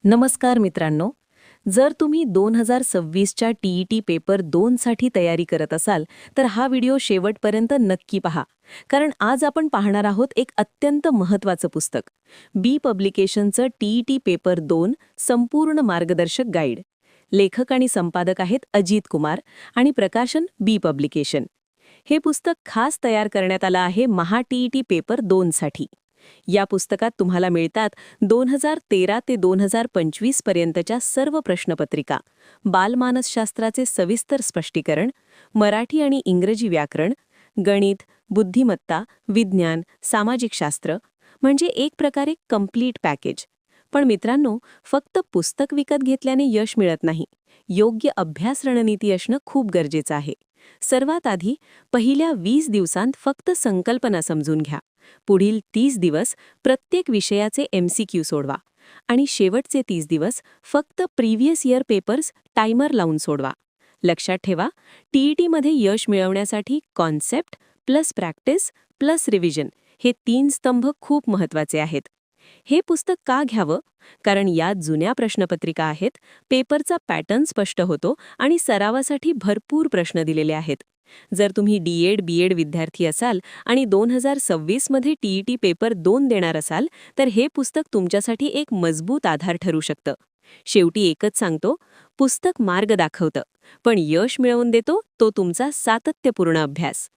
नमस्कार मित्रांनो. जर तुम्ही 2026च्या टी पेपर 2 साठी तयारी करत असाल तर हा व्हिडिओ शेवटपर्यंत नक्की पहा. कारण आज आपण पाहणार आहोत एक अत्यंत महत्त्वाचं पुस्तक, बी पब्लिकेशनचं पेपर 2 संपूर्ण मार्गदर्शक गाईड. लेखक आणि संपादक आहेत अजित कुमार आणि प्रकाशन बी पब्लिकेशन. हे पुस्तक खास तयार करण्यात आलं आहे महा पेपर 2 साठी. या पुस्तकात तुम्हाला मिळतात 2013 ते 2025 पर्यंतच्या सर्व प्रश्नपत्रिका, बालमानसशास्त्राचे सविस्तर स्पष्टीकरण, मराठी आणि इंग्रजी व्याकरण, गणित, बुद्धिमत्ता, विज्ञान, सामाजिक शास्त्र, म्हणजे एक प्रकारे कंप्लीट पॅकेज. पण मित्रांनो, फक्त पुस्तक विकत घेतल्याने यश मिळत नाही. योग्य अभ्यास रणनीती असणं खूप गरजेचं आहे. सर्वात आधी पहिल्या 20 दिवसांत फक्त संकल्पना समजून घ्या. पुढील 30 दिवस प्रत्येक विषयाचे MCQ सोडवा आणि शेवटचे 30 दिवस फक्त प्रिव्हियस इयर पेपर्स टायमर लावून सोडवा. लक्षात ठेवा, TETमध्ये यश मिळवण्यासाठी concept plus practice plus revision हे 3 स्तंभ खूप महत्त्वाचे आहेत. हे पुस्तक का घ्यावं? कारण यात जुन्या प्रश्नपत्रिका आहेत, पेपरचा पॅटर्न स्पष्ट होतो आणि सरावासाठी भरपूर प्रश्न दिलेले आहेत. जर तुम्ही DED BEd विद्यार्थी असाल आणि 2026मध्ये TET पेपर 2 देणार असाल तर हे पुस्तक तुमच्यासाठी एक मजबूत आधार ठरू शकतं. शेवटी एकच सांगतो, पुस्तक मार्ग दाखवतं, पण यश मिळवून देतो तो तुमचा सातत्यपूर्ण अभ्यास.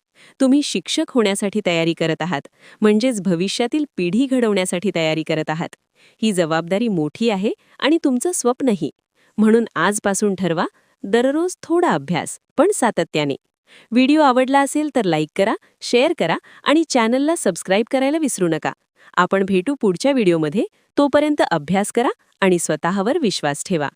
तुम्ही शिक्षक होण्यासाठी तयारी करत आहात, म्हणजेच भविष्यातील पिढी घडवण्यासाठी तयारी करत आहात. ही जबाबदारी मोठी आहे आणि तुमचं स्वप्नही. म्हणून आजपासून ठरवा, दररोज थोडा अभ्यास, पण सातत्याने. व्हिडिओ आवडला असेल तर लाईक करा, शेअर करा आणि चॅनलला सबस्क्राईब करायला विसरू नका. आपण भेटू पुढच्या व्हिडिओमध्ये. तोपर्यंत अभ्यास करा आणि स्वतःवर विश्वास ठेवा.